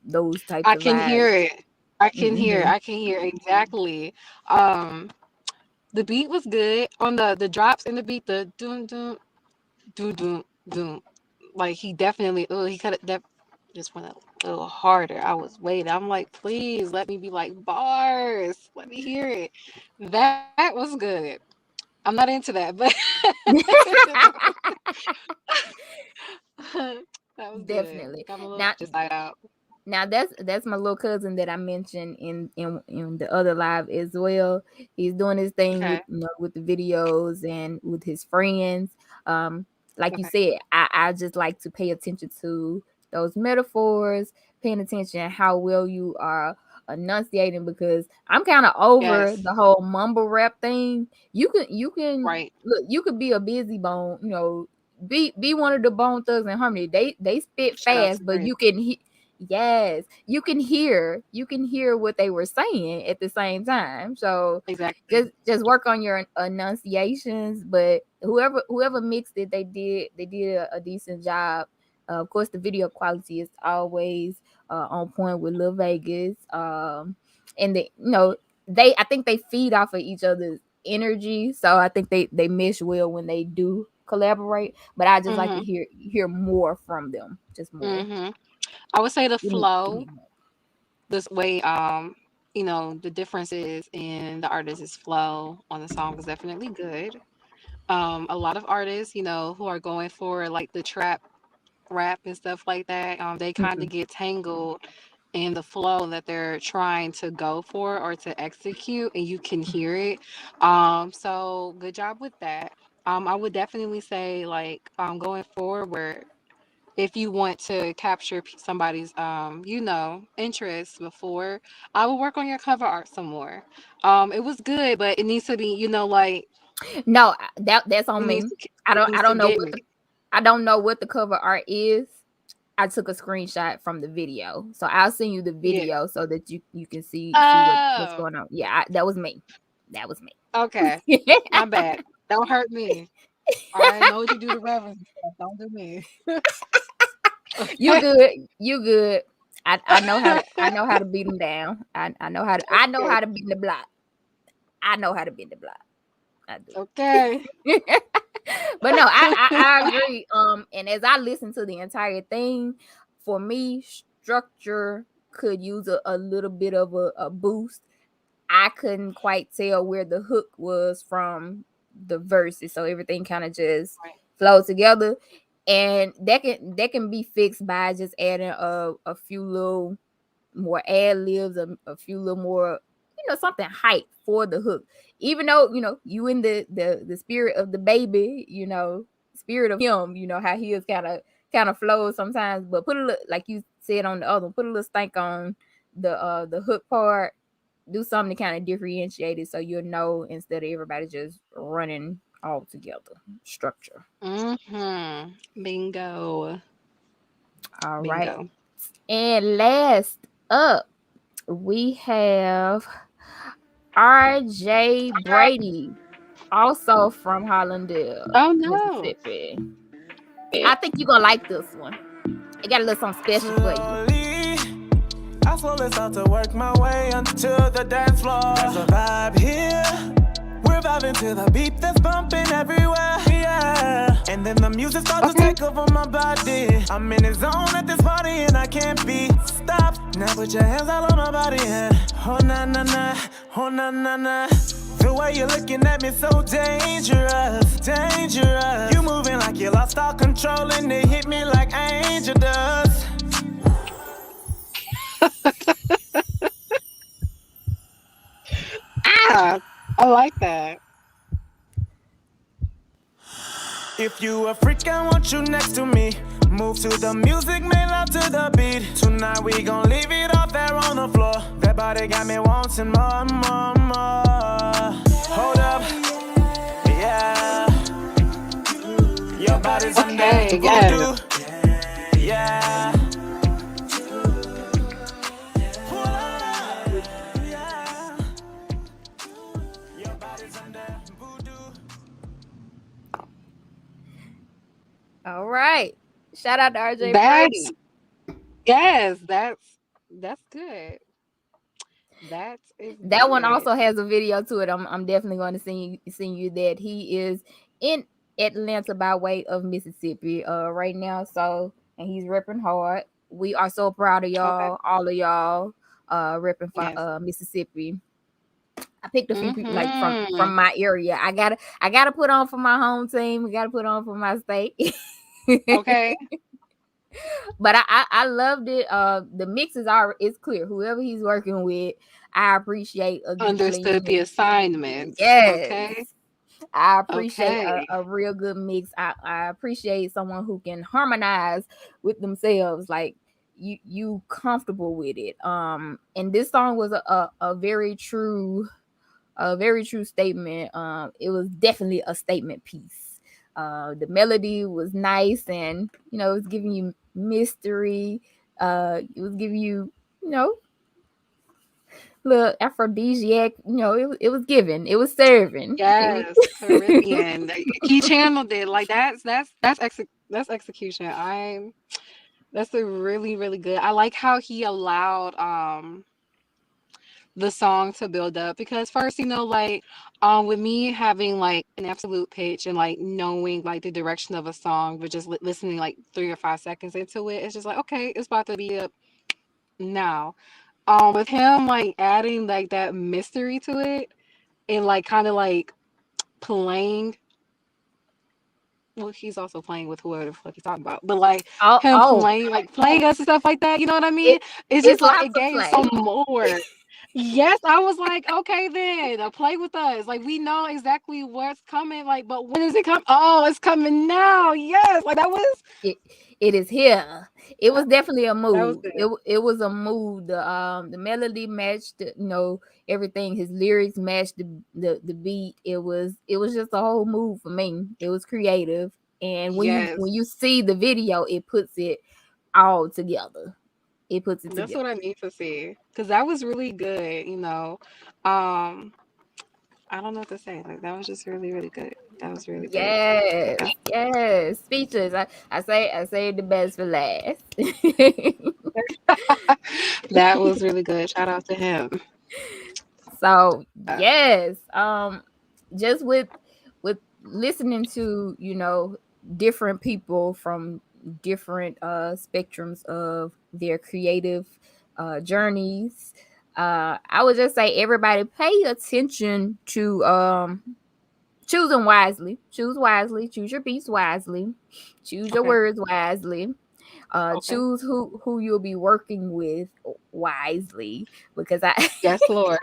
types I of can hear vibes. it. I can hear. Hmm. I can hear exactly. Um, the beat was good on the drops in the beat. The doom doom doom doom doom. Like he definitely. Oh, he could have just went a little harder. I was waiting. I'm like, please let me be like bars. Let me hear it. That was good. I'm not into that, but that was good. Definitely. Got my little Now just died out. now that's my little cousin that I mentioned in the other live as well. He's doing his thing with Okay. with the videos and with his friends. Um, like you Okay. said, I just like to pay attention to those metaphors, paying attention how well you are enunciating because I'm kind of over Yes. the whole mumble rap thing. You can Right. look, you could be a busy bone, be one of the Bone Thugs and Harmony. They spit Shout out to fast, but Prince. yes, you can hear what they were saying at the same time. So Exactly. just work on your enunciations. But whoever mixed it, they did a decent job. Of course, the video quality is always on point with Lil Vegas. And I think they feed off of each other's energy, so I think they mesh well when they do collaborate. But I just like to Mhm. hear more from them, just more. Mhm. I would say the Give me flow, more. this way, the differences in the artist's flow on the song is definitely good. A lot of artists, who are going for like the trap rap and stuff like that, they kind Mhm. of get tangled in the flow that they're trying to go for or to execute, and you can hear it. So good job with that. I would definitely say like going forward, if you want to capture somebody's interest before, I will work on your cover art some more. It was good, but it needs to be, like No, that's it on needs me. to I it don't I needs to don't know get what me. the cover art is. I took a screenshot from the video, so I'll send you the Yeah. video so that you can see what's Oh, going on. Yeah, that was me. That was me. okay. My bad. Don't hurt me. All right, know what you do to Reverend stuff. Don't do me. You Okay. good? You good? I know how to beat them down. I know how to beat the block. I know how to beat the block. I do. Okay. But no, I agree. And as I listen to the entire thing, for me, structure could use a little bit of a boost. I couldn't quite tell where the hook was from the verses, so everything kind of just Right. flowed together. And that can be fixed by just adding a few little more ad libs, a few little more, something hype for the hook. Even though you in the spirit of the baby, spirit of him, how he is kind of flows sometimes. But put a little, like you said on the other one, put a little stank on the hook part. Do something to kind of differentiate it, so you'll know instead of everybody just running all together. Structure. Bingo. All right. Bingo. And last up, we have RJ Okay. Brady, also from Hollandale, Oh no. Mississippi. I think you're gonna like this one. I got a little something special for you. Slowly, I slowly start to work my way onto the dance floor. There's a vibe here. We're vibing to the beat that's bumping everywhere. Yeah. And then the music starts to Okay. take over my body. I'm in the zone at this party and I can't be stopped. Now put your hands all on my body. Yeah. Oh na na na, oh na na na. The way you're looking at me so dangerous, dangerous. You moving like you lost all control and it hit me like Angel does. Ah, I like that. If you a freak, I want you next to me. Move to the music, make love to the beat. Tonight we gon' leave it off there on the floor. That body got me wanting more, more, more. Hold up, yeah. Your body's under Okay, yes. voodoo, yeah. All right. Shout out to RJ That's Brady. yes, that's good. That is That one good. also has a video to it. I'm definitely going to send you that. He is in Atlanta by way of Mississippi right now. So, and he's repping hard. We are so proud of Okay. y'all, all of y'all repping for Yes. Mississippi. I picked a few people like Mm-hmm. from my area. I gotta put on for my home team. We gotta put on for my state. Okay. But I loved it. The mixes are it's clear. Whoever he's working with, I appreciate a good clean Understood the mix. assignments. Yes. Okay. I appreciate Okay. a real good mix. I appreciate someone who can harmonize with themselves. Like you comfortable with it. And this song was a very true statement. It was definitely a statement piece. The melody was nice, and it was giving you mystery. It was giving you, you know, little aphrodisiac. It was giving. It was serving. It was. Yes, Caribbean. He channeled it. Like that's execution. That's a really, really good. I like how he allowed the song to build up because first, like with me having like an absolute pitch and like knowing like the direction of a song, but just listening like 3 or 5 seconds into it, it's just like okay, it's about to be up now. With him like adding like that mystery to it and like kind of like playing. Well, he's also playing with whoever the fuck he's talking about, but like Oh, him oh, playing, like playing us and stuff like that. You know what I mean? it It's just it's like lots it of gave play. some more. Yes, I was like, okay, then play with us. Like we know exactly what's coming. Like, but when is it come? Oh, it's coming now. Yes, like that was It it is here. It was definitely a that was mood. good. It was a mood. The melody matched, everything. His lyrics matched the beat. It was just a whole mood for me. It was creative, and Yes, when you see the video, it puts it all together. It puts it that's together. what I need to see because that was really good. Um, I don't know what to say. Like that was just really, really good. That was really good. Yes, Okay. yes. Speeches. I say the best for last. That was really good. Shout out to him. So Uh, yes, just with listening to different people from different spectrums of their creative journeys. I would just say everybody pay attention to choosing wisely. Choose wisely. Choose your beats wisely. Choose your okay. words wisely. Okay. Choose who you'll be working with wisely, because Yes, Lord.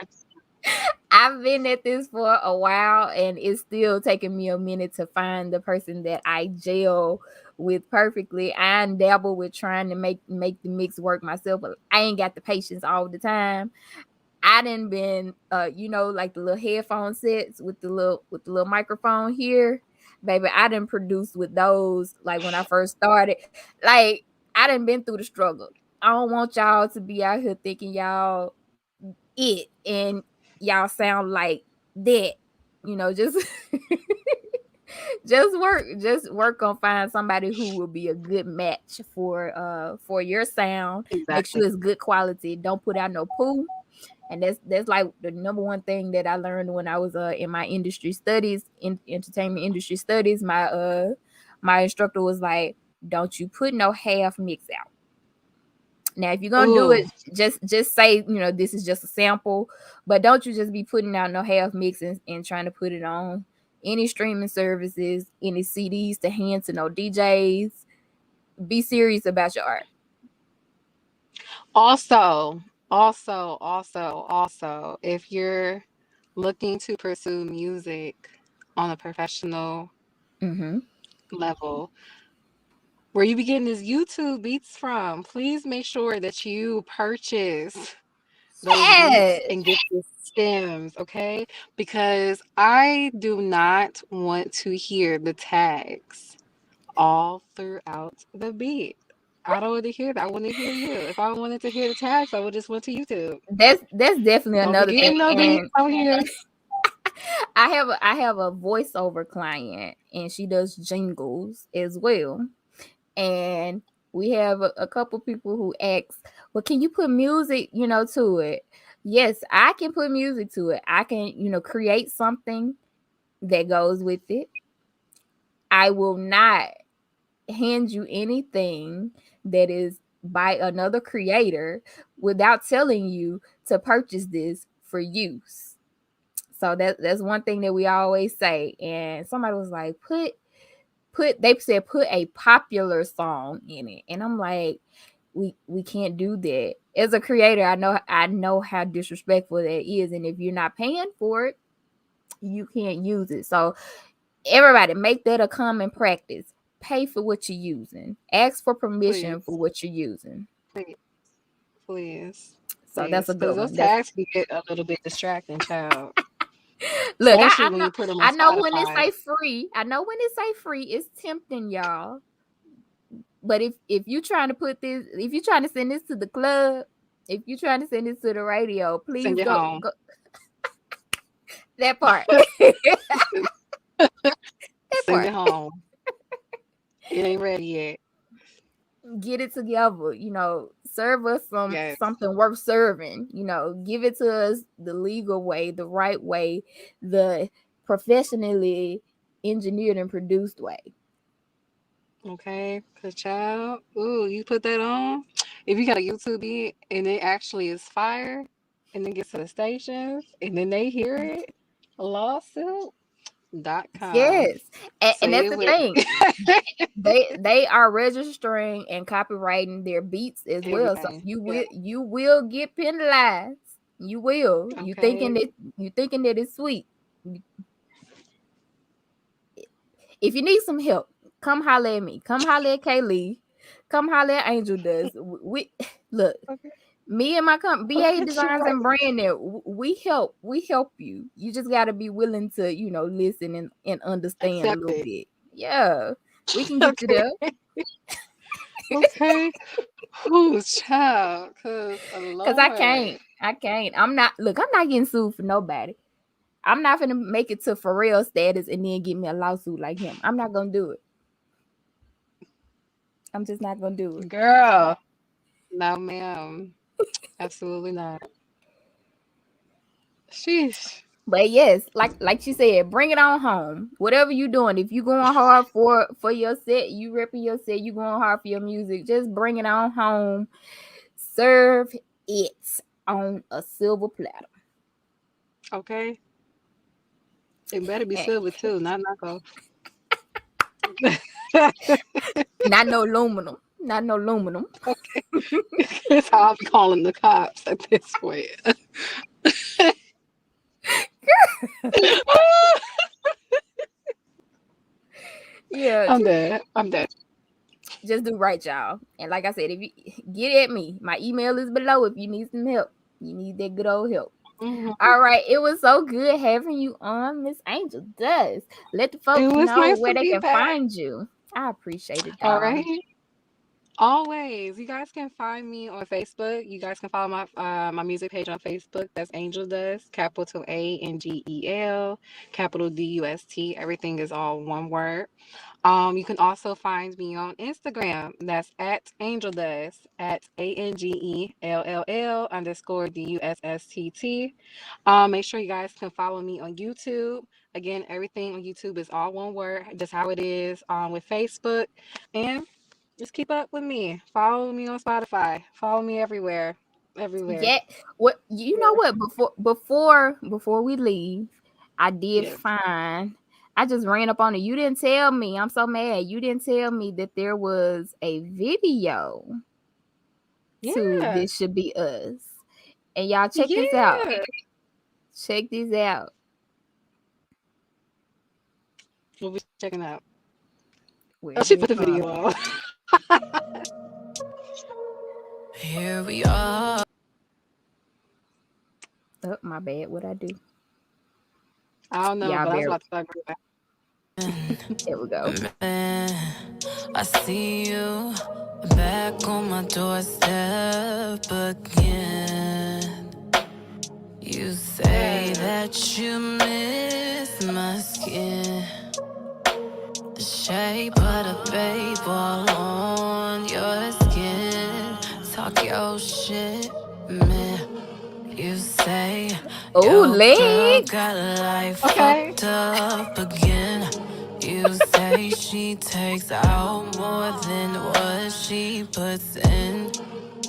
I've been at this for a while, and it's still taking me a minute to find the person that I gel with perfectly. I dabble with trying to make the mix work myself, but I ain't got the patience all the time. I done been like the little headphone sets with the little microphone here. Baby, I done produced with those like when I first started. Like I done been through the struggle. I don't want y'all to be out here thinking y'all it and y'all sound like that. Just just work on find somebody who will be a good match for your sound. Make Exactly. sure it's good quality. Don't put out no poo. And that's like the number one thing that I learned when I was in my industry studies, in entertainment industry studies. My instructor was like, don't you put no half mix out. Now, if you're gonna do Ooh, it, just say, this is just a sample, but don't you just be putting out no half mixes and trying to put it on any streaming services, any CDs to hand to no DJs. Be serious about your art. also, also, if you're looking to pursue music on a professional Mm-hmm. level, where you be getting these YouTube beats from, please make sure that you purchase those beats Yes, and get the stems, okay? Because I do not want to hear the tags all throughout the beat. I don't want to hear that. I want to hear you. If I wanted to hear the tags, I would just went to YouTube. that's definitely Don't be another thing. getting no beats And out here. I have a voiceover client, and she does jingles as well. And we have a couple people who ask, well, can you put music, to it? Yes, I can put music to it. I can, create something that goes with it. I will not hand you anything that is by another creator without telling you to purchase this for use. So that's one thing that we always say. And somebody was like, they said put a popular song in it. And I'm like, we can't do that. As a creator, I know how disrespectful that is. And if you're not paying for it, you can't use it. So everybody make that a common practice. Pay for what you're using. Ask for permission for what you're using. Please. So that's a good Because one. those tags can get a little bit distracting, child. Look, Especially when you put them on I know when it Spotify. say free. I know when it say free, it's tempting, y'all. But if you trying to put this, if you're trying to send this to the club, if you're trying to send this to the radio, please Send it go. home. That part. Send it home. It ain't ready yet. Get it together, serve us something worth serving, give it to us the legal way, the right way, the professionally engineered and produced way. Okay, cause child, you put that on. If you got a YouTube beat and it actually is fire, and then gets to the stations, and then they hear it, lawsuit.com. Yes, and that's the thing. They are registering and copywriting their beats as well. So you will get penalized. You will. Okay. You thinking that it's sweet. If you need some help, come holler at me. Come holler at Kaylee. Come holler at Angel Does. We look. Okay. Me and my BA Designs and Branding, we help you. You just got to be willing to, listen and understand a little bit. Yeah, we can get you there. Okay. Who's child? Because I can't. I'm not getting sued for nobody. I'm not gonna make it to Pharrell status and then get me a lawsuit like him. I'm not gonna do it. I'm just not gonna do it. Girl. No, ma'am. Absolutely not. Sheesh. But yes, like she said, bring it on home. Whatever you doing, if you going hard for your set, you repping your set, you going hard for your music, just bring it on home. Serve it on a silver platter. Okay. It better be silver too, not knockoff. Not no aluminum. Not no aluminum. Okay. That's how I'll be calling the cops at this point. Yeah. I'm dead. Just do right, y'all. And like I said, if you get at me, my email is below if you need some help. You need that good old help. Mm-hmm. All right. It was so good having you on, Miss Angel Does. Let the folks know nice where they can back. find you. I appreciate it, y'all. All right. Always. You guys can find me on Facebook. You guys can follow my music page on Facebook. That's Angel Does, capital ANGEL, capital DUST. Everything is all one word. You can also find me on Instagram. That's at Angel Does, at ANGELLL_DUSSTT. Make sure you guys can follow me on YouTube. Again, everything on YouTube is all one word, just how it is with Facebook. And just keep up with me. Follow me on Spotify. Follow me everywhere. Yeah. What you know what? Before we leave, I did find. I just ran up on it. You didn't tell me. I'm so mad. You didn't tell me that there was a video to This Should Be Us. And y'all check this out. Check this out. We'll be checking out. She put the video on. Here we are. Oh, my bad. What'd I do? I don't know, but I was about to start going back. There we go. Man, I see you back on my doorstep again. You You say that you miss my skin, the shape of the babe all on your skin. Talk your shit, man. You say Oh, your girl legs. got life Okay. fucked up again. You say she takes out more than what she puts in.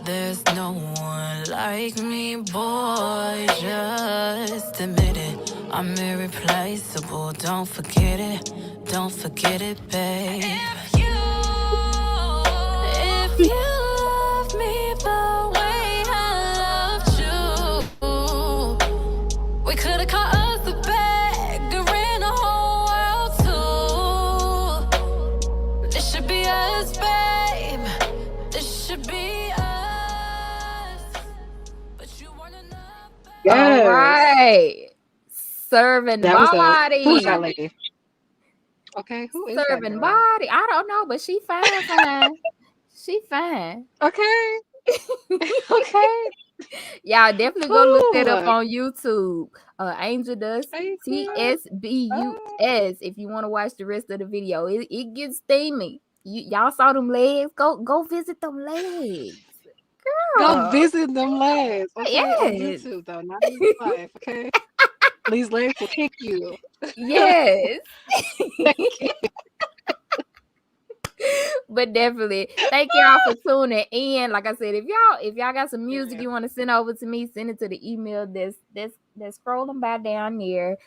There's no one like me, boy, just admit it. I'm irreplaceable, don't forget it, babe. If you love me the way I loved you, we could've caught us a bag or ran the whole world too. This should be us, babe. This should be us. But you weren't enough, babe. All Yes. right. Serving That was dope. Who is that body. lady? Okay, who is that Serving girl? body. I don't know, but she fine. She fine. Okay. Okay. Y'all definitely go look that up Cool. on YouTube. Angel Dust Thank you. TSBUS. If you want to watch the rest of the video, it gets steamy. Y'all saw them legs. Go visit them legs. Go Girl. visit them legs. Okay, on Yes. YouTube though, not in real life. Okay. These legs will kick you. Yes. Thank you. But definitely thank y'all for tuning in. Like I said, if y'all got some music you want to send over to me, send it to the email that's scrolling by down there.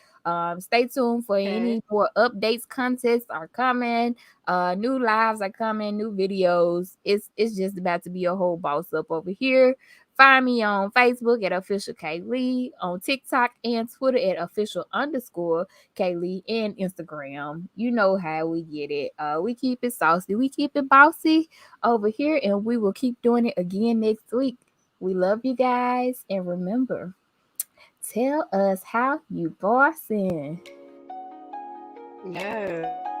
Stay tuned for any more updates. Contests are coming, new lives are coming, new videos. It's just about to be a whole boss up over here. Find me on Facebook at official Kaylee, on TikTok and Twitter at official_Kaylee, and Instagram. You know how we get it. We keep it saucy, we keep it bossy over here, and we will keep doing it again next week. We love you guys, and remember, tell us how you bossing. Yeah.